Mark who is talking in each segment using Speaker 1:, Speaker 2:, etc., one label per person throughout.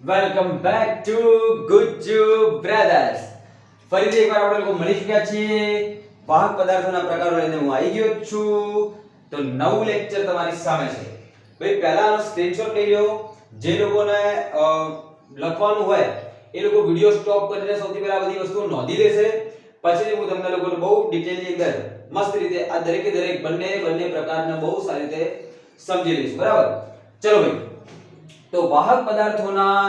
Speaker 1: Welcome back to Gujju brothers. ફરીથી એકવાર આપણે લોકો મળી ચૂક્યા છીએ. વાહક પદાર્થોના પ્રકારો લઈને હું આવી ગયો છું. તો નવું લેક્ચર તમારી સામે છે. ભાઈ પહેલા આનો સ્ક્રીનશોટ લઈ લો. જે લોકોને લખવાનું હોય એ લોકો વિડિયો સ્ટોપ કરીને સૌથી પહેલા બધી વસ્તુઓ નોંધી લેશે. પછી હું તમને લોકોને બહુ ડિટેલની અંદર મસ્ત રીતે આ દરેકે દરેક બંને પ્રકારના બહુ સારી રીતે સમજી લઈશું. બરાબર? ચલો ભાઈ, તો વાહક પદાર્થોના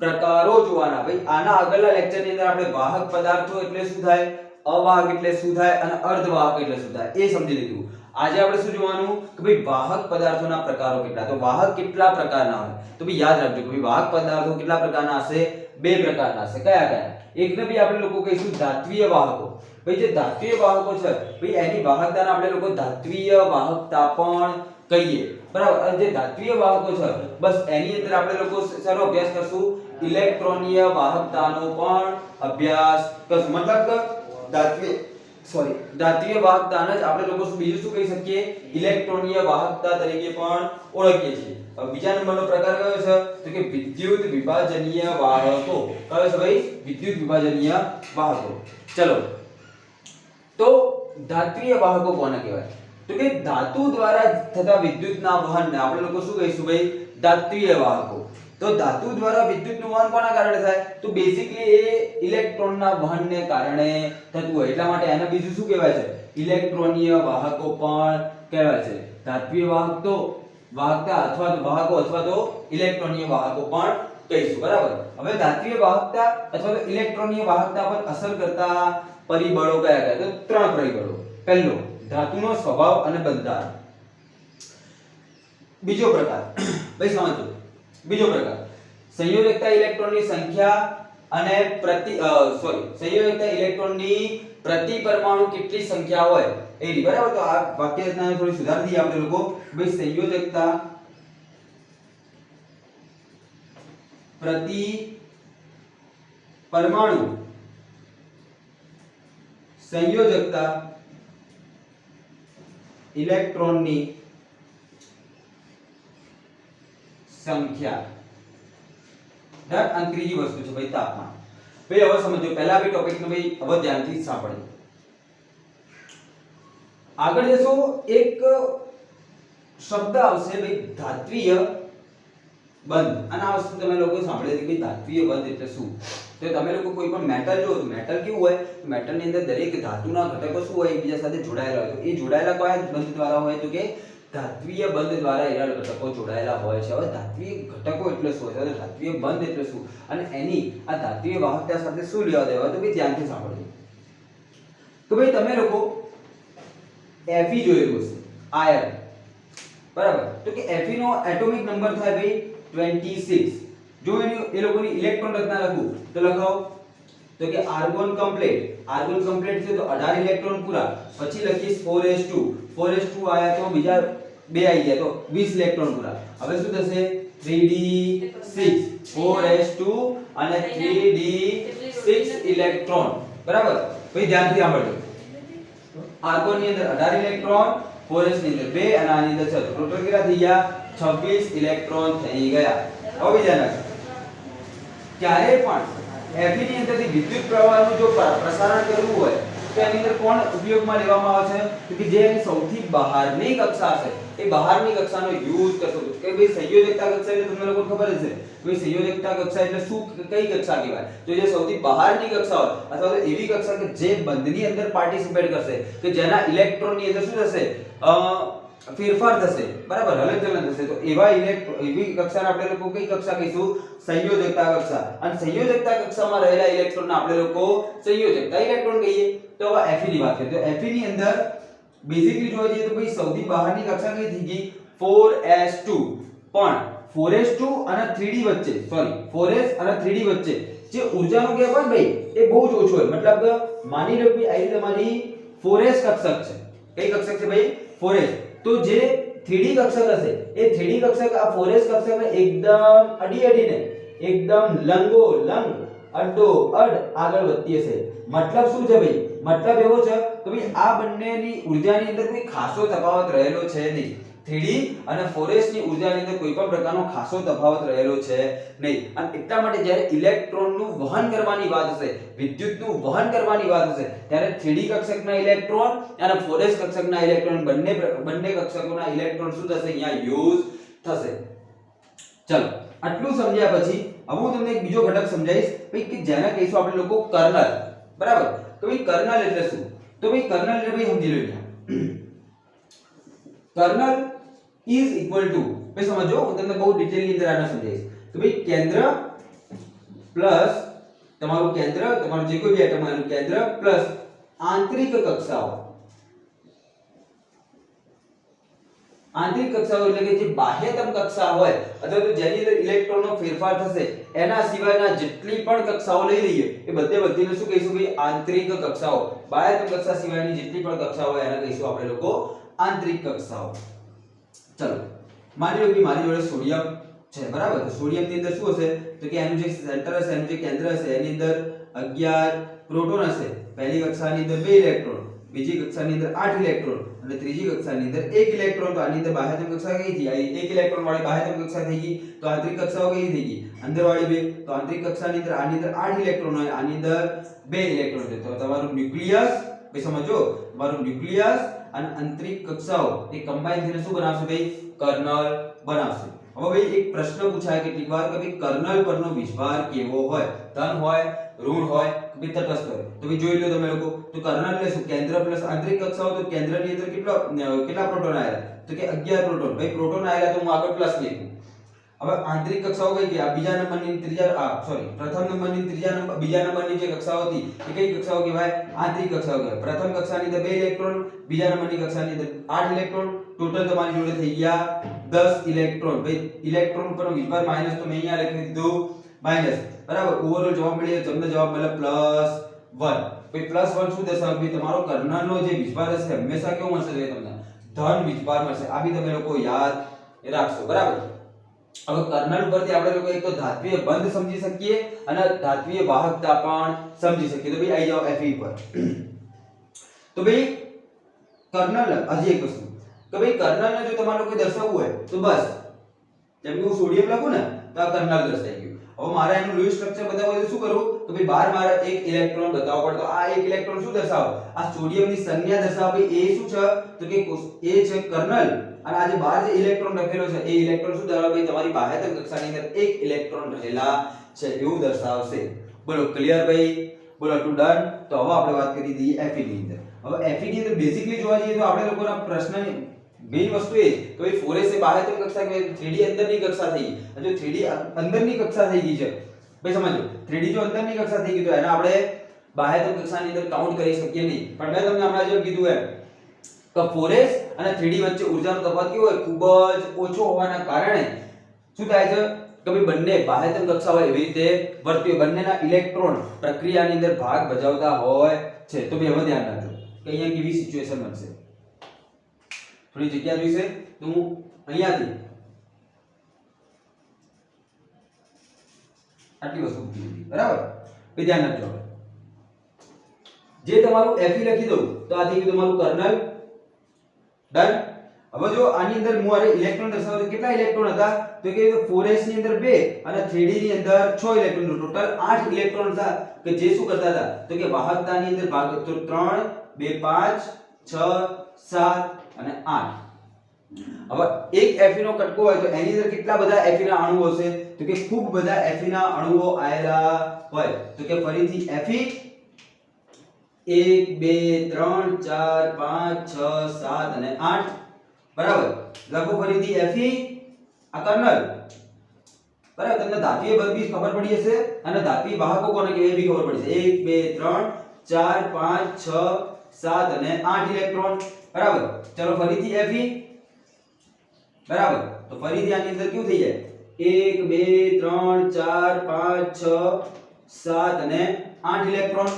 Speaker 1: પ્રકારો જોવાના. ભાઈ આના આગળના લેક્ચરની અંદર આપણે વાહક પદાર્થો એટલે શું થાય, અવાહક એટલે શું થાય અને અર્ધવાહક એટલે શું થાય એ સમજી લીધું. આજે આપણે શું જોવાનું કે ભાઈ વાહક પદાર્થોના પ્રકારો કેટલા. તો વાહક કેટલા પ્રકારના હોય તો ભાઈ યાદ રાખજો કે ભાઈ વાહક પદાર્થો કેટલા પ્રકારના હશે? બે પ્રકારના હશે. કયા કયા? એકને ભાઈ આપણે લોકો કહીશું ધાત્વિય વાહકો. ભાઈ જે ધાત્વિય વાહકો છે ભાઈ એની વાહકતાને આપણે લોકો ધાત્વિય વાહકતા પણ કહીએ. બરાબર? અને જે ધાત્વિય વાહકો છે બસ એની અંદર આપણે લોકો શેનો અભ્યાસ કરશું? ઇલેક્ટ્રોનીય વાહકતાનો પણ અભ્યાસ કરશું. મતલબ ધાત્વિય વાહકતાને જ આપણે લોકો બીજું શું કહી શકીએ? ઇલેક્ટ્રોનીય વાહકતા તરીકે પણ ઓળખીએ છીએ. હવે બીજા નંબરનો પ્રકાર કયો છે તો કે વિદ્યુત વિભાજનીય વાહકો. કયો છે ભાઈ? વિદ્યુત વિભાજનીય વાહકો. ચલો, તો ધાત્વિય વાહકો કોને કહેવાય? તો કે ધાતુ દ્વારા થતા વિદ્યુતના વહનને આપણે લોકો શું કહીશું ભાઈ? ધાત્વિય વાહકો. તો ધાતુ દ્વારા વિદ્યુતનું વહન કોના કારણે થાય? તો બેઝિકલી એ ઇલેક્ટ્રોનના વહનને કારણે થતું હોય. એટલા માટે એને બીજું શું કહેવાય છે? ઇલેક્ટ્રોનીય વાહકો પણ કહેવાય છે. ધાત્વિય વાહક તો વાહકતા અથવા તો ઇલેક્ટ્રોનીય વાહકો પણ કહીશું. બરાબર? હવે ધાત્વિય વાહકતા અથવા તો ઇલેક્ટ્રોનીય વાહકતા પર અસર કરતા પરિબળો કયા કયા? તો ત્રણ પરિબળો. પહેલો, ધાતુનો સ્વભાવ અને બંધારણ. બીજો પ્રકાર ભાઈ સમજો. બીજો પ્રકાર, સંયોજકતા ઇલેક્ટ્રોનની સંખ્યા અને સંયોજકતા ઇલેક્ટ્રોનની પ્રતિ પરમાણુ કેટલી સંખ્યા હોય એ રી. બરાબર? તો આ વાક્ય રચનાને થોડી સુધારી દઈએ આપણે લોકો. ભાઈ સંયોજકતા પ્રતિ પરમાણુ સંયોજકતા ઇલેક્ટ્રોનની સંખ્યા. ડન. અને ત્રીજી વસ્તુ છે ભાઈ તાપમાન. ભાઈ હવે સમજો. પહેલા બી ટોપિક ને ભાઈ હવે ધ્યાનથી સાંભળજો. આગળ જશો એક શબ્દ આવશે ભાઈ ધાત્વિય બંધ. અને આ વસ્તુ તમે લોકો સાંભળ્યું કે ભાઈ ધાત્વિય બંધ એટલે શું? તો તમે લોકો કોઈ પણ મેટલ જો, મેટલ કેવું હોય? મેટલ ની અંદર દરેક ધાતુના ઘટકો શું હોય? એકબીજા સાથે જોડાયેલા હોય. તો એ જોડાયેલા કયા બંધ દ્વારા હોય? તો કે ધાત્વિય બંધ દ્વારા એના ઘટકો જોડાયેલા હોય છે. હવે ધાત્વિય ઘટકો એટલે શું? ધાત્વિય બંધ એટલે શું? અને એની આ ધાત્વિય વાહકતા સાથે શું લેવા દેવા? તો ભાઈ ધ્યાનથી સાંભળજો. તો ભાઈ તમે લોકો Fe જોયેલું હશે, આયર્ન. બરાબર? તો કે Fe નો એટોમિક નંબર થાય ભાઈ 26. જો એની એ લોકોની ઇલેક્ટ્રોન રચના લખું તો લખાવો તો કે આર્ગોન કમ્પ્લીટ. આર્ગોન કમ્પ્લીટ છે તો 18 ઇલેક્ટ્રોન પૂરા. પછી લખીશ 4s2. 4s2 આયા તો બીજા બે આવી ગયા તો 20 ઇલેક્ટ્રોન પૂરા. હવે શું થશે? 3d6. 4s2 અને 3d6 ઇલેક્ટ્રોન. બરાબર? ભાઈ ધ્યાનથી સાંભળજો. આર્ગોન ની અંદર 18 ઇલેક્ટ્રોન, 4s ની અંદર 2 અને આની અંદર 6. ટોટલ કેટલા થઈ ગયા? 26 ઇલેક્ટ્રોન થઈ ગયા. હવે બીજા નાખ. ક્યારે પણ Fe ની અંદરથી વિદ્યુત પ્રવાહનું જો પ્રસારણ કરવું હોય તો એની અંદર કોણ ઉપયોગમાં લેવામાં આવે છે? કે જે એની સૌથી બહારની કક્ષા છે એ બહારની કક્ષાનો યુઝ કરશો. કે ભાઈ સંયોજકતા કક્ષા એટલે તમને લોકોને ખબર જ છે. ભાઈ સંયોજકતા કક્ષા એટલે શું, કઈ કક્ષા કહેવાય? તો જે સૌથી બહારની કક્ષા હોય અથવા તો એવી કક્ષા કે જે બંધની અંદર પાર્ટિસિપેટ કરશે, કે જેના ઇલેક્ટ્રોનની અંદર શું થશે? ફેરફાર થશે. બરાબર? હલનચલન થશે. તો એવી કક્ષાને આપણે લોકો કઈ કક્ષા કહીશું? સંયોજકતા કક્ષા. અને સંયોજકતા કક્ષામાં રહેલા ઇલેક્ટ્રોનને આપણે લોકો સંયોજકતા ઇલેક્ટ્રોન કહીએ. તો હવે Fe ની વાત કરીએ તો Fe ની અંદર બેઝિકલી જોવા જઈએ તો ભાઈ સૌથી બહારની કક્ષા કઈ થઈ ગઈ? 4s2. પણ 4s2 અને 3d વચ્ચે 4s અને 3d વચ્ચે જે ઊર્જાનો ગેપ હોય ભાઈ એ બહુ જ ઓછો હોય. મતલબ માની લો કે આ તમારી 4s કક્ષક છે. કઈ કક્ષક છે ભાઈ? 4s. તો જે 3d કક્ષક હશે એ 3d કક્ષક આ 4s કક્ષકને એકદમ અડીને એકદમ લંગોલંગ અડ્ડોઅડ આગળ વધતી હશે. મતલબ શું છે ભાઈ? મતલબ એવો છે કે ભાઈ આ બંનેની ઊર્જાની અંદર કોઈ ખાસો તફાવત રહેલો છે નહીં. 3D અને 4s ની ઉર્જાની અંદર કોઈ પણ પ્રકારનો ખાસો તફાવત રહેલો છે નહીં. અને એટલા માટે જ્યારે ઇલેક્ટ્રોનનું વહન કરવાની વાત હશે, વિદ્યુતનું વહન કરવાની વાત હશે, ત્યારે 3D કક્ષકના ઇલેક્ટ્રોન અને 4s કક્ષકના ઇલેક્ટ્રોન બંને કક્ષકોના ઇલેક્ટ્રોન શું થશે? અહીંયા યુઝ થશે. ચલો આટલું સમજ્યા પછી હવે હું તમને એક બીજો ઘટક સમજાવીશ ભાઈ કે જેને કહીશું આપણે લોકો કર્નલ. બરાબર? તો ભાઈ કર્નલ એટલે શું? તો ભાઈ કર્નલ એટલે ભાઈ સમજી લો. કર્નલ ઇઝ ઇક્વલ ટુ, ભાઈ સમજો હું તમને બહુ ડિટેલની અંદર આને સમજાવીશ. તો ભાઈ કેન્દ્ર પ્લસ તમારું કેન્દ્ર, તમારું જે કોઈ બી એટમ એનું કેન્દ્ર પ્લસ આંતરિક કક્ષાઓ. આંતરિક કક્ષાઓ એટલે કે જે બાહ્યતમ કક્ષા હોય અથવા તો જેની અંદર ઇલેક્ટ્રોનનો ફેરફાર થશે એના સિવાયના જેટલી પણ કક્ષાઓ લઈ લઈએ એ બધીને શું કહીશું ભાઈ? આંતરિક કક્ષાઓ. બાહ્યતમ કક્ષા સિવાયની જેટલી પણ કક્ષાઓ હોય એને કહીશું આપણે લોકો આંતરિક કક્ષાઓ. ચલો માની લો કે મારી જોડે સોડિયમ છે. બરાબર? તો સોડિયમ ની અંદર શું હશે? તો કે એનું જે સેન્ટર હશે, એનું જે કેન્દ્ર હશે એની અંદર 11 પ્રોટોન હશે. પહેલી કક્ષાની અંદર 2 ઇલેક્ટ્રોન, બીજી કક્ષાની અંદર 8 ઇલેક્ટ્રોન અને ત્રીજી કક્ષાની અંદર 1 ઇલેક્ટ્રોન. તો આની અંદર બાહ્યતમ કક્ષા કઈ થઈ? આ 1 ઇલેક્ટ્રોન વાળી બાહ્યતમ કક્ષા થઈ ગઈ. તો આંતરિક કક્ષાઓ કઈ થઈ ગઈ? અંદર વાળી 2. તો આંતરિક કક્ષાની અંદર આની અંદર 8 ઇલેક્ટ્રોન હોય, આની અંદર 2 ઇલેક્ટ્રોન છે. તો તમારું ન્યુક્લિયસ, ભાઈ સમજો, તમારું ન્યુક્લિયસ અને આંતરિક કક્ષાઓ એ કમ્બાઈન થઈને શું બનાવશે ભાઈ? કર્નલ બનાવશે. હવે ભાઈ એક પ્રશ્ન પૂછાય કેટલીક વાર કે ભાઈ કર્નલ પરનો વીજભાર કેવો હોય? ધન હોય, ઋણ હોય કે ભાઈ તટસ્થ હોય? તો ભાઈ જોઈ લો તમે લોકો. તો કર્નલ એટલે શું? કેન્દ્ર પ્લસ આંતરિક કક્ષાઓ. તો કેન્દ્રની અંદર કેટલા પ્રોટોન આવેલા? તો કે 11 પ્રોટોન. ભાઈ પ્રોટોન આવેલા તો હું આગળ પ્લસ લખું. હવે આંતરિક કક્ષાઓ કઈ કે આ બીજા નંબરની પ્રથમ નંબરની બીજા નંબરની જે કક્ષાઓ હતી એ કઈ કક્ષાઓ કહેવાય? આંતરિક કક્ષાઓ કહેવાય. પ્રથમ કક્ષાની અંદર 2 ઇલેક્ટ્રોન, બીજા નંબરની કક્ષાની અંદર 8 ઇલેક્ટ્રોન. ટોટલ તમારી જોડે થઈ ગયા 10 ઇલેક્ટ્રોન. ભાઈ ઇલેક્ટ્રોન પરનો વીજભાર માઈનસ તો મેં અહીંયા લખી દીધું માઈનસ. બરાબર? ઓવરઓલ જવાબ મળ્યો, તમને જવાબ મળે +1. ભાઈ +1 શું દર્શાવે? ભાઈ તમારો કર્નલનો જે વીજભાર હશે હંમેશા કેવો મળશે? તમને ધન વીજભાર મળશે. આ બી તમે લોકો યાદ રાખશો. બરાબર? હવે કર્નલ ઉપરથી આપણે લોકો એક તો ધાત્વિય બંધ સમજી શકીએ અને ધાત્વિય વાહકતા પણ સમજી શકીએ. તો ભાઈ આવી જાઓ Fe પર. તો ભાઈ કર્નલ હજી એક વસ્તુ કે ભાઈ કર્નલને જો તમારે કોઈ દર્શાવવું હોય તો બસ જેમ કે હું સોડિયમ લખું ને તો આ કર્નલ દર્શાઈ ગયું. હવે મારે એનું લૂઇસ સ્ટ્રક્ચર બતાવવું હોય તો શું કરું? તો ભાઈ બહાર મારે એક ઇલેક્ટ્રોન બતાવવો પડે. તો આ એક ઇલેક્ટ્રોન શું દર્શાવે? આ સોડિયમની સંજ્ઞા દર્શાવે. ભાઈ એ શું છે? તો કે એ છે કર્નલ. અને આ જે બહાર જે ઇલેક્ટ્રોન લખેલો છે એ ઇલેક્ટ્રોન શું દર્શાવે? ભાઈ તમારી બાહ્યતમ કક્ષાની અંદર એક ઇલેક્ટ્રોન રહેલા છે એવું દર્શાવશે. બોલો ક્લિયર ભાઈ? બોલો ટુ ડન. તો હવે આપણે વાત કરી દઈએ Fe ની અંદર. હવે Fe ની અંદર બેઝિકલી જોવા જઈએ તો આપણે લોકોના પ્રશ્નની મેઈન વસ્તુ એ કે ભાઈ 4s એ બાહ્યતમ કક્ષા કે 3D અંદરની કક્ષા થઈ ગઈ. જો 3D અંદરની કક્ષા થઈ ગઈ છે ભાઈ સમજો, 3D જો અંદરની કક્ષા થઈ ગઈ તો એને આપણે બાહ્યતમ કક્ષાની અંદર કાઉન્ટ કરી શકીએ નહીં. પણ મેં તમને હમણાં જેમ કીધું એમ કે 4s અને 3D વચ્ચે ઊર્જાનો તફાવત કેવો હોય? ખૂબ જ ઓછો હોવાના કારણે શું થાય છે કે ભાઈ બંને બાહ્યતમ કક્ષાઓ એવી રીતે વર્તે, બંનેના ઇલેક્ટ્રોન પ્રક્રિયાની અંદર ભાગ ભજવતા હોય છે. તો ભાઈ હવે ધ્યાન રાખજો કે અહીંયા કેવી સિચ્યુએશન બનશે. થોડી જગ્યા જોઈશે તો હું અહીંયાથી આટલી વસ્તુ મૂકી દીધી. બરાબર? ભાઈ ધ્યાન રાખજો. જે તમારું Fe લખી દઉં તો આ થઈ ગયું તમારું કર્નલ. ડન. હવે જો આની અંદર હું આરે ઇલેક્ટ્રોન દર્શાવું તો કેટલા ઇલેક્ટ્રોન હતા? તો કે 4s ની અંદર 2 અને 3D ની અંદર 6 ઇલેક્ટ્રોન, ટોટલ 8 ઇલેક્ટ્રોન હતા કે જે શું કરતા હતા? તો કે વાહકતાની અંદર ભાગ તો 3 2 5 6 7 અને 8. હવે એક Fe નો કટકો હોય તો એની અંદર કેટલા બધા Fe ના અણુઓ હશે? તો કે ખૂબ બધા Fe ના અણુઓ આયેલા હોય. તો કે ફરીથી Fe 1 2 3 4 5 6 7 અને 8. બરાબર? લખો ફરીથી Fe આ કર્નલ. બરાબર? તમને ધાત્વિય બંધ બી ખબર પડી હશે અને ધાત્વિય વાહકો કોને કહેવાય એ બી ખબર પડી છે. 1 2 3 4 5 6 7 અને 8 ઇલેક્ટ્રોન. બરાબર? ચલો ફરીથી Fe. બરાબર? તો ફરીથી આની અંદર કેવું થઈ જાય? 1 2 3 4 5 6 7 અને 8 ઇલેક્ટ્રોન.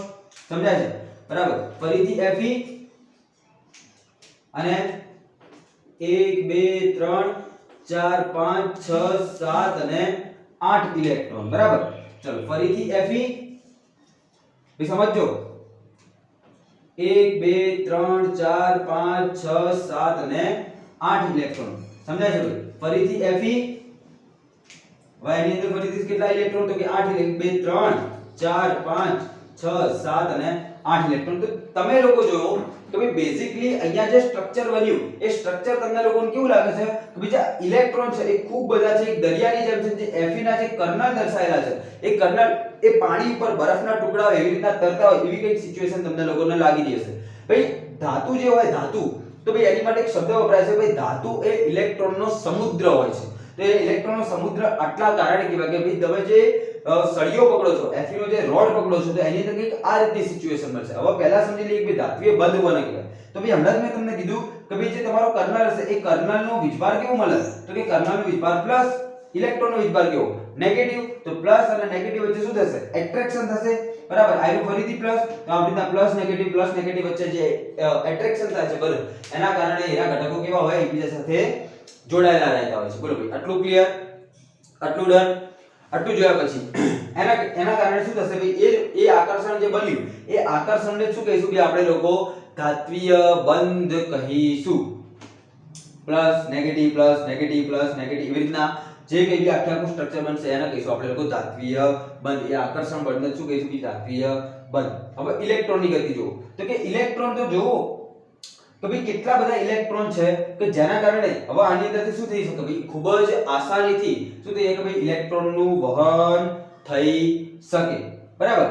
Speaker 1: સમજાય છે? બરાબર? ફરીથી Fe અને 1 2 3 4 5 6 7 અને 8 ઇલેક્ટ્રોન. બરાબર? ચલો ફરીથી Fe. ભાઈ સમજો 1 2 3 4 5 6 7 અને 8 ઇલેક્ટ્રોન સમજાય છે ભાઈ ફરીથી Fe હવે એની અંદર ફરીથી કેટલા ઇલેક્ટ્રોન તો કે 8 2 3 4 5 6 7 અને 8 ઇલેક્ટ્રોન તો તમે લોકો જોયો તો ભાઈ બેઝિકલી અહીંયા જે સ્ટ્રક્ચર બન્યું એ સ્ટ્રક્ચર તમને લોકોને કેવું લાગે છે કે બીજા ઇલેક્ટ્રોન છે એ ખૂબ બધા છે એક દરિયાની જેમ છે જે Fe ના જે કર્નલ દર્શાવેલા છે એ કર્નલ એ પાણી ઉપર બરફના ટુકડાઓ એવી રીતના તરતા હોય એવી કંઈક સિચ્યુએશન તમને લોકોને લાગી રહી હશે ભાઈ ધાતુ જે હોય ધાતુ તો ભાઈ એની માટે એક શબ્દ વપરાય છે ભાઈ ધાતુ એ ઇલેક્ટ્રોનનો સમુદ્ર હોય છે તો એ ઇલેક્ટ્રોનનો સમુદ્ર આટલા કારણે કહેવાય કે ભાઈ તમે જે સળિયો પકડો છો Fe નો જે રોડ પકડો છો તો એની અંદર કંઈક આ રીતની સિચ્યુએશન મળશે હવે પહેલા સમજી લઈએ કે ધાત્વીય બંધ કોને કહેવાય તો ભાઈ હમણાં જ મેં તમને કીધું કે ભાઈ જે તમારો કર્નલ હશે એ કર્નલનો વીજભાર કેવો મળે તો કે કર્નલનો વીજભાર પ્લસ ઇલેક્ટ્રોનનો વીજભાર કેવો નેગેટિવ તો પ્લસ અને નેગેટિવ વચ્ચે શું થશે એટ્રેક્શન થશે બરાબર આયરો ફરીથી પ્લસ તો આ રીતના પ્લસ નેગેટિવ વચ્ચે જે એટ્રેક્શન થાય છે બરાબર એના કારણે એના ઘટકો કેવા હોય એકબીજા સાથે જોડાયેલા રહેતા હોય છે બોલો ભાઈ આટલું ક્લિયર આટલું ડન આટલું જોયા પછી એના કારણે શું થશે ભાઈ એ આકર્ષણ જે બન્યું એ આકર્ષણને શું કહીશું કે આપણે લોકો ધાત્વીય બંધ કહીશું પ્લસ નેગેટિવ એવી રીતના જે કઈ બી આખું સ્ટ્રક્ચર બનશે એને કહીશું આપણે લોકો ધાત્વીય બંધ એ આકર્ષણ બંધને શું કહીશું કે ધાત્વીય બંધ હવે ઇલેક્ટ્રોનની ગતિ જુઓ તો કે ઇલેક્ટ્રોન તો જુઓ તો ભાઈ કેટલા બધા ઇલેક્ટ્રોન છે કે જેના કારણે હવે આની અંદરથી શું થઈ શકે ભાઈ ખૂબ જ આસાનીથી શું થઈ શકે ભાઈ ઇલેક્ટ્રોનનું વહન થઈ શકે બરાબર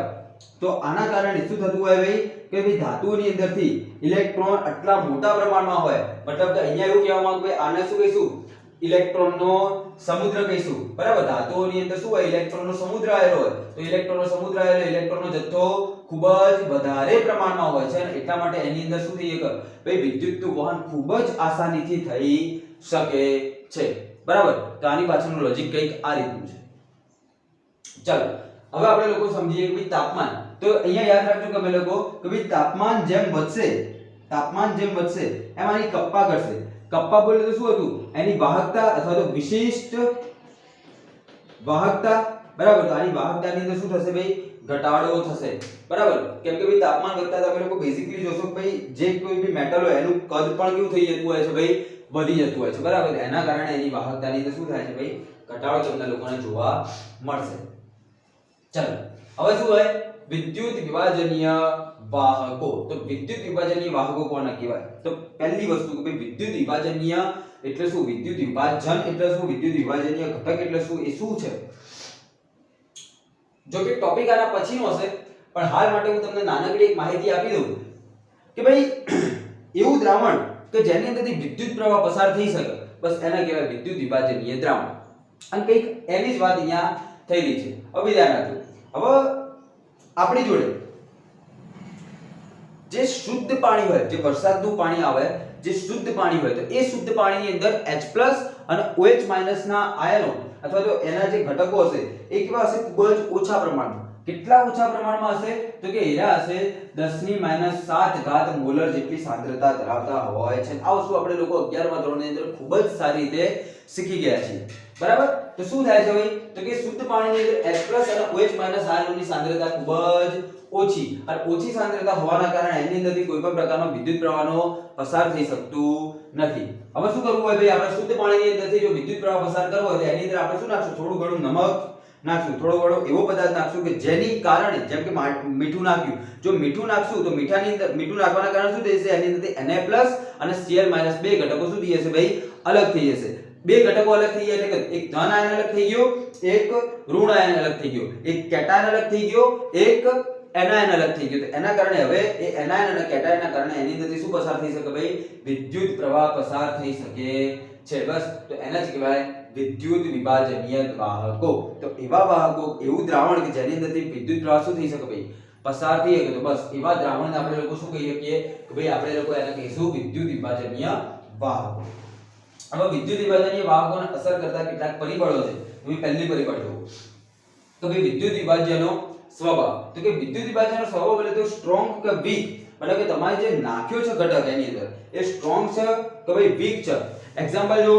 Speaker 1: તો આના કારણે શું થતું હોય ભાઈ કે ભાઈ ધાતુની અંદરથી ઇલેક્ટ્રોન આટલા મોટા પ્રમાણમાં હોય મતલબ કે અહીંયા એવું કહેવામાં આવે કે આને શું કહીશું ઇલેક્ટ્રોનનો સમુદ્ર કહીશું બરાબર ધાતુઓની અંદર શું હોય ઇલેક્ટ્રોનનો સમુદ્ર આવેલો હોય તો ઇલેક્ટ્રોનનો સમુદ્ર આવેલો ઇલેક્ટ્રોનનો જથ્થો ખૂબ જ વધારે પ્રમાણમાં હોય છે અને એટલા માટે એની અંદર શું થઈ શકે ભાઈ વિદ્યુતનું વહન ખૂબ જ આસાનીથી થઈ શકે છે બરાબર તો આની પાછળનું લોજિક કંઈક આ રીતનું છે ચાલો હવે આપણે લોકો સમજીએ કે ભાઈ તાપમાન તો અહીંયા યાદ રાખજો કે અમે લોકો કે ભાઈ તાપમાન જેમ વધશે એમ આની કપ્પા કરશે કપ્પા બોલે તો શું હતું એની વાહકતા અથવા તો વિશિષ્ટ વાહકતા બરાબર તો આની વાહકતાની અંદર શું થશે ભાઈ ઘટાડો થશે બરાબર કેમ કે ભાઈ તાપમાન વધતા તમે લોકો બેઝિકલી જોશો કે ભાઈ જે કોઈ બી મેટલ હોય એનું કદ પણ કેવું થઈ જતું હોય છે ભાઈ વધી જતું હોય છે બરાબર એના કારણે એની વાહકતાની અંદર શું થાય છે ભાઈ ઘટાડો તમને લોકોને જોવા મળશે ચાલો હવે શું હોય વિદ્યુત વિભાજનીય વાહકો તો વિદ્યુત વિભાજનીય વાહકો કોને કહેવાય તો પહેલી વસ્તુ કે ભાઈ વિદ્યુત વિભાજનીય એટલે શું વિદ્યુત વિભાજન એટલે શું વિદ્યુત વિભાજનીય ઘટક એટલે શું એ શું છે જો કે ટોપિક આના પછીનો હશે પણ હાલ માટે હું તમને નાનકડી એક માહિતી આપી દઉં કે ભાઈ એવું દ્રાવણ કે જેની અંદરથી વિદ્યુત પ્રવાહ પસાર થઈ શકે બસ એને કહેવાય વિદ્યુત વિભાજનીય દ્રાવણ અને કંઈક એની જ વાત અહીંયા થઈ રહી છે હવે ધ્યાન રાખજો હવે આપણી જોડે જે શુદ્ધ પાણી હોય જે વરસાદનું પાણી આવે જે શુદ્ધ પાણી હોય તો એ શુદ્ધ પાણીની અંદર H+ અને OH- ના આયનો અથવા તો એના જે ઘટકો હશે એ કેવા હશે ખૂબ જ ઓછા પ્રમાણમાં કેટલા ઓછા પ્રમાણમાં હશે તો કે એરા હશે 10⁻7 ઘાત મોલર જેટલી સાંદ્રતા ધરાવતા હોય છે આ વસ્તુ આપણે લોકો 11મા ધોરણની અંદર ખૂબ જ સારી રીતે શીખી ગયા છીએ બરાબર તો શું થાય છે ભાઈ તો કે શુદ્ધ પાણીની અંદર H+ અને OH- આયનોની સાંદ્રતા ખૂબ જ ઓછી અને ઓછી સાંદ્રતા હોવાના કારણે એની અંદરથી કોઈ પણ પ્રકારનો વિદ્યુત પ્રવાહનો પસાર થઈ શકતું નથી હવે શું કરવું હોય ભાઈ આપણે શુદ્ધ પાણીની અંદરથી જો વિદ્યુત પ્રવાહ પસાર કરવો હોય તો એની અંદર આપણે શું નાખશું થોડું ઘણું નમક નાખશું થોડો ઘણો એવો પદાર્થ નાખશું કે જેની કારણે જેમ કે મીઠું નાખ્યું જો મીઠું નાખશું તો મીઠાની અંદર મીઠું નાખવાના કારણે શું થશે એની અંદરથી Na+ અને Cl- બે ઘટકો શું થઈ જશે ભાઈ અલગ થઈ જશે બે ઘટકો અલગ થઈ ગયા એટલે કે એક ધન આયન અલગ થઈ ગયો એક ઋણ આયન અલગ થઈ ગયો એક કેટાયન અલગ થઈ ગયો એક એનાયન અલગ થઈ ગયો તો એના કારણે હવે એ એનાયન અને કેટાયનના કારણે એની અંદરથી શું પસાર થઈ શકે ભાઈ વિદ્યુત પ્રવાહ પસાર થઈ શકે છે બસ તો એના જ કહેવાય વિદ્યુત વિભાજનીય વાહકો તો એવા વાહકો એવું દ્રાવણ કે જેની અંદરથી વિદ્યુત પ્રવાહ શું થઈ શકે ભાઈ પસાર થઈ શકે તો બસ એવા દ્રાવણને આપણે લોકો શું કહીએ કે ભાઈ આપણે લોકો એને કહીશું વિદ્યુત વિભાજનીય વાહકો હવે વિદ્યુત વિભાજનીય વાહકોને અસર કરતા કેટલાક પરિબળો છે તમે પહેલી પરિબળ જુઓ તો ભાઈ વિદ્યુત વિભાજ્યનો સ્વભાવ તો કે વિદ્યુત વિભાજનનો સ્વભાવ એટલે તો સ્ટ્રોંગ કે વીક મતલબ કે તમારે જે નાખ્યો છે ઘટક એની અંદર એ સ્ટ્રોંગ છે કે ભાઈ વીક છે એક્ઝામ્પલ જો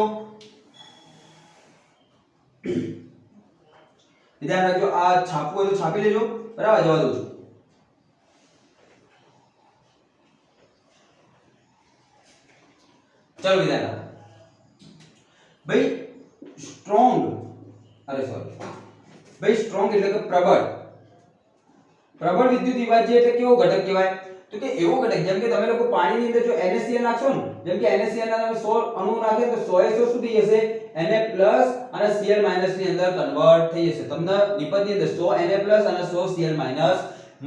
Speaker 1: ધ્યાન રાખજો આ છાપવું હોય તો છાપી લેજો બરાબર જવા દઉં છું ચલો વિદ્યાર્થી ભાઈ સ્ટ્રોંગ, અરે સોરી ભાઈ સ્ટ્રોંગ એટલે કે પ્રબળ. પ્રબળ વિદ્યુત વિભાજ્ય એટલે કેવો ઘટક કહેવાય? તો કે એવો ઘટક જેમ કે તમે લોકો પાણીની અંદર જો NaCl નાખશો ને, જેમ કે NaCl ના તમે 100 અણુ નાખે તો 100 એ 100 શું થઈ જશે? Na+ અને Cl- ની અંદર કન્વર્ટ થઈ જશે. તમને નિપજની અંદર 100 Na+ અને 100 Cl-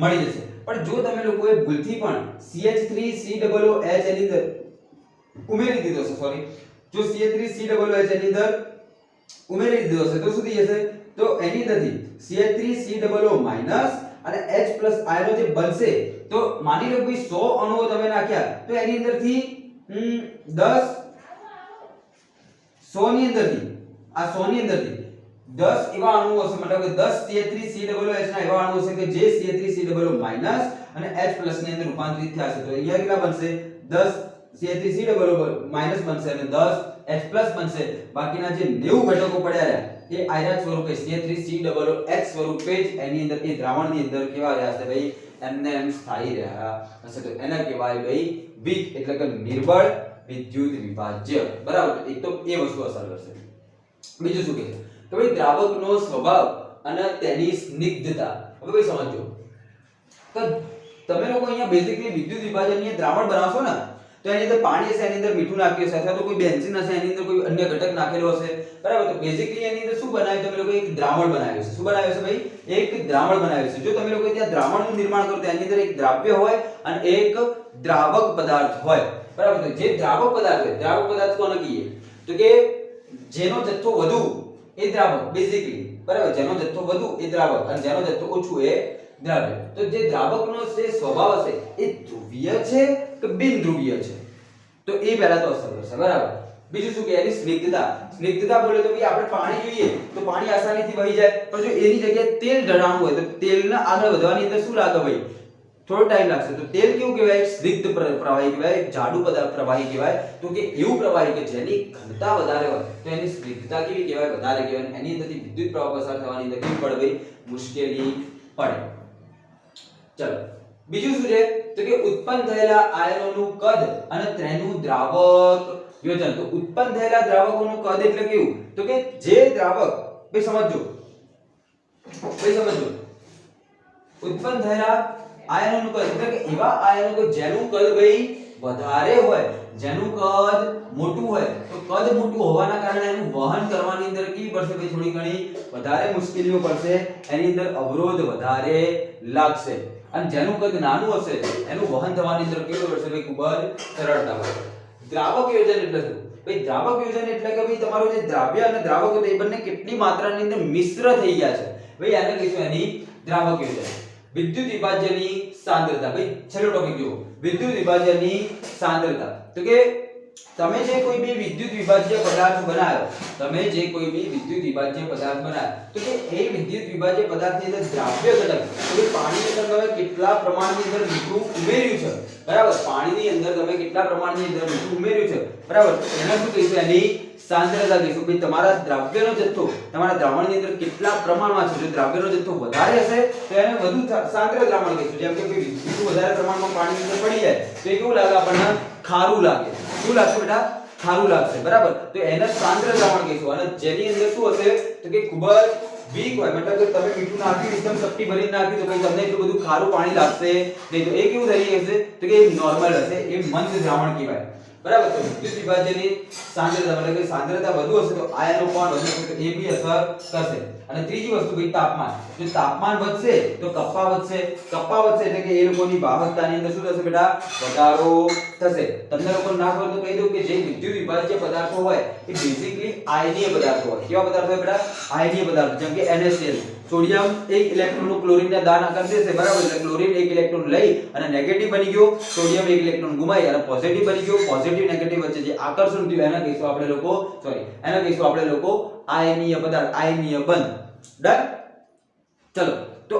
Speaker 1: મળી જશે. પણ જો તમે લોકોએ ભૂલથી પણ CH3COOH એની અંદર ઉમેરી દીધો છે, સોરી, જો CH3COOH એની અંદર ઉમેરી દીધો હશે તો શું થઈ જશે? તો એની અંદરથી CH3COO- અને H+ આયનો જે બનશે, તો માની લો કે 100 અણુઓ તમે નાખ્યા તો એની અંદરથી 10 100 ની અંદરથી આ 100 ની અંદરથી 10 એવા અણુઓ હશે, મતલબ કે 10 CH3COOH ના એવા અણુઓ હશે કે જે CH3COO- અને H+ ની અંદર રૂપાંતરિત થયા છે. તો અહીંયા કેટલા બનશે? 10 CH3COO- બનશે અને 10 H+ બનશે. બાકીના જે 90 ઘટકો પડ્યા રહ્યા એ આયરન સ્વરૂપે CH3COOH સ્વરૂપે જ એની અંદર એ દ્રાવણની અંદર કેવા રહ્યા છે ભાઈ? એમને એમ સ્થાયી રહ્યા હશે. તો એને કહેવાય ભાઈ વીક એટલે કે નિર્બળ વિદ્યુત વિભાજ્ય. બરાબર? એક તો એ વસ્તુ અસર કરશે. બીજું શું કહે છે? તો ભાઈ દ્રાવકનો સ્વભાવ અને તેની સ્નિગ્ધતા. હવે ભાઈ સમજો તો તમે લોકો અહીંયા બેઝિકલી વિદ્યુત વિભાજનની દ્રાવણ બનાવશો ને, તો એની અંદર પાણી હશે, એની અંદર મીઠું નાખ્યું હશે, અથવા તો કોઈ બેન્ઝીન હશે, એની અંદર કોઈ અન્ય ઘટક નાખેલો હશે. બરાબર? તો બેઝિકલી એની અંદર શું બનાવ્યું? તમે લોકો એક દ્રાવણ બનાવ્યું છે. શું બનાવ્યું છે ભાઈ? એક દ્રાવણ બનાવ્યું છે. જો તમે લોકો ત્યાં દ્રાવણનું નિર્માણ કરો તો એની અંદર એક દ્રાવ્ય હોય અને એક દ્રાવક પદાર્થ હોય. બરાબર? તો જે દ્રાવક પદાર્થ હોય, દ્રાવક પદાર્થ કોને કહીએ? તો કે જેનો જથ્થો વધુ એ દ્રાવક બેઝિકલી. બરાબર? જેનો જથ્થો વધુ એ દ્રાવક અને જેનો જથ્થો ઓછું એ દ્રાવ્ય. તો જે દ્રાવકનો જે સ્વભાવ હશે એ ધ્રુવીય છે કે બિન ધ્રુવીય છે? તો એ પહેલા તો અસર કરશે. બરાબર? બીજું શું કે એની સ્નિગ્ધતા. સ્નિગ્ધતા બોલે તો ભાઈ આપણે પાણી જોઈએ તો પાણી આસાનીથી વહી જાય, પણ જો એની જગ્યાએ તેલ ઢળાણું હોય તો તેલને આગળ વધવાની અંદર શું લાગે ભાઈ? થોડો ટાઈમ લાગશે. તો તેલ કેવું કહેવાય? સ્નિગ્ધ પ્રવાહી કહેવાય, જાડુ પદાર્થ પ્રવાહી કહેવાય. તો કે એવું પ્રવાહી કે જેની ઘનતા વધારે હોય તો એની સ્નિગ્ધતા કેવી કહેવાય? વધારે કહેવાય. એની અંદરથી વિદ્યુત પ્રવાહ પસાર થવાની અંદર કેવી પડે ભાઈ? મુશ્કેલી પડે. ચલો બીજું શું છે? તો કે ઉત્પન્ન થયેલા આયનોનું કદ અને તેનું દ્રાવક યોજન. તો ઉત્પન્ન થયેલા દ્રાવકોનું કદ એટલે કેવું? તો કે જે દ્રાવક ભાઈ સમજો ઉત્પન્ન થયેલા આયનોનું કદ એટલે કે એવા આયનો કે જેનું કદ ભાઈ વધારે હોય, જેનું કદ મોટું હોય, તો કદ મોટું હોવાના કારણે એનું વહન કરવાની અંદર કેવી પડશે ભાઈ? થોડી ઘણી વધારે મુશ્કેલીઓ પડશે, એની અંદર અવરોધ વધારે લાગશે. અને જેનું કદ નાનું હશે એનું વહન થવાની અંદર કેવું પડશે ભાઈ? ખૂબ જ સરળતા પડશે. દ્રાવક યોજન એટલે શું ભાઈ? દ્રાવક યોજન એટલે કે ભાઈ તમારું જે દ્રાવ્ય અને દ્રાવક એ બંને કેટલી માત્રાની અંદર મિશ્ર થઈ ગયા છે ભાઈ, આને કહીશું એની દ્રાવક યોજન. વિદ્યુત વિભાજ્યની સાંદ્રતા. ભાઈ છેલ્લો ટોપિક જુઓ, વિદ્યુત વિભાજ્યની સાંદ્રતા. તો કે તમે જે કોઈ બી વિદ્યુત વિભાજ્ય પદાર્થ બનાવ્યો, તો કે એ વિદ્યુત વિભાજ્ય પદાર્થની અંદર દ્રાવ્ય ઘટક તો પાણીની અંદર તમે કેટલા પ્રમાણની અંદર મીઠું ઉમેર્યું છે. બરાબર? પાણીની અંદર તમે કેટલા પ્રમાણની અંદર મીઠું ઉમેર્યું છે. બરાબર? એને શું કહીશું? એની સાંદ્રતા કહીશું. ભાઈ તમારા દ્રાવ્યનો જથ્થો તમારા દ્રાવણની અંદર કેટલા પ્રમાણમાં છે. જો દ્રાવ્યનો જથ્થો વધારે હશે તો એને વધુ સાંદ્ર દ્રાવણ કહીશું. જેમ કે મીઠું વધારે પ્રમાણમાં પાણીની અંદર પડી જાય તો એ કેવું લાગે આપણને? ખારું લાગે. શું લાગશે બેટા? ખારું લાગશે. બરાબર? તો એને સાંદ્ર દ્રાવણ કહીશું. અને જેની અંદર શું હશે તો કે ખૂબ જ વીક હોય, મતલબ કે તમે મીઠું નાખ્યું એકદમ ચપટી ભરીને નાખ્યું તો ભાઈ તમને એટલું બધું ખારું પાણી લાગશે નહીં. તો એ કેવું થઈ જશે? તો કે નોર્મલ હશે, એ મંદ દ્રાવણ કહેવાય. બરાબર? તો વિદ્યુત વિભાજ્યની સાંદ્રતા મતલબ કે સાંદ્રતા વધુ હશે તો આયનો પણ વધુ હશે, તો એ બી અસર કરશે. અને ત્રીજી વસ્તુ ભાઈ તાપમાન. જો તાપમાન વધશે તો કપ્પા વધશે. કપ્પા વધશે એટલે કે એ લોકોની વાહકતાની અંદર શું થશે બેટા? વધારો થશે. તમને લોકો ના ખબર તો કહી દઉં કે જે વિદ્યુત વિભાજ્ય પદાર્થો હોય એ બેઝિકલી આયનીય પદાર્થો હોય. કેવા પદાર્થો હોય બેટા? આયનીય પદાર્થો. જેમ કે NaCl, સોડિયમ એક ઇલેક્ટ્રોનનું ક્લોરીનને દાન આકાર દેશે. બરાબર? એટલે ક્લોરીન એક ઇલેક્ટ્રોન લઈ અને નેગેટિવ બની ગયો, સોડિયમ એક ઇલેક્ટ્રોન ગુમાઈ અને પોઝિટિવ બની ગયો. પોઝિટિવ નેગેટિવ વચ્ચે જે આકર્ષણ થયું એને કહીશું આપણે લોકો આયનીય પદાર્થ, આયનીય બંધ. ડન? ચલો તો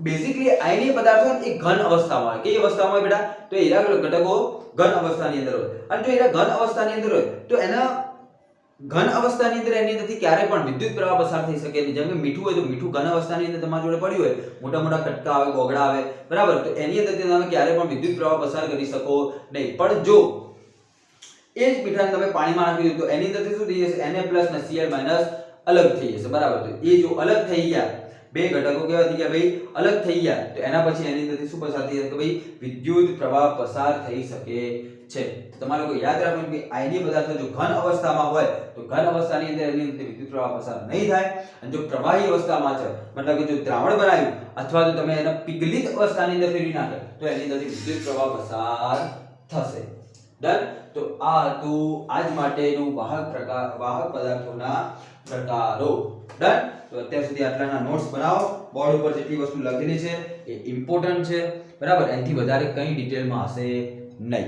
Speaker 1: બેઝિકલી આયનીય પદાર્થો એ ઘન અવસ્થામાં હોય. કઈ અવસ્થામાં હોય બેટા? તો એના ઘટકો ઘન અવસ્થાની અંદર હોય. અને જો એના ઘન અવસ્થાની અંદર હોય તો એના ઘન અવસ્થાની અંદર એની અંદરથી ક્યારે પણ વિદ્યુત પ્રવાહ પસાર થઈ શકે નહીં. જેમ કે મીઠું હોય તો મીઠું ઘન અવસ્થાની અંદર તમારી જોડે પડ્યું હોય, મોટા મોટા કટકા આવે, ગોગડા આવે. બરાબર? તો એની અંદરથી તમે ક્યારે પણ વિદ્યુત પ્રવાહ પસાર કરી શકો નહીં. પણ જો એ જ મીઠાને તમે પાણીમાં નાખી દો તો એની અંદરથી શું થઈ જશે Na પ્લસ ને Cl માઇનસ અલગ થઈ જશે બરાબર. તો એ જો અલગ થઈ ગયા બે ઘટકો કેવા થઈ ગયા ભાઈ અલગ થઈ ગયા તો એના પછી એની અંદરથી શું પસાર થઈ જશે કે ભાઈ વિદ્યુત પ્રવાહ પસાર થઈ શકે છે. તમારે લોકો યાદ રાખવાનું કે આયનીય પદાર્થ જો ઘન અવસ્થામાં હોય તો ઘન અવસ્થાની અંદર એની અંદર વિદ્યુત પ્રવાહ પસાર નહીં થાય અને જો પ્રવાહી અવસ્થામાં છે મતલબ કે જો દ્રાવણ બનાવ્યું અથવા તો તમે એને પિઘલિત અવસ્થાની અંદર ફેરવી નાખો તો એની અંદરથી વિદ્યુત પ્રવાહ પસાર થશે. ડન. તો આ હતું આજ માટેનું વાહક પદાર્થોના પ્રકારો. ડન. તો અત્યાર સુધી આટલાના નોટ્સ બનાવો. બોર્ડ ઉપર જેટલી વસ્તુ લખેલી છે એ ઇમ્પોર્ટન્ટ છે બરાબર. એનાથી વધારે કંઈ ડિટેલમાં હશે નહીં.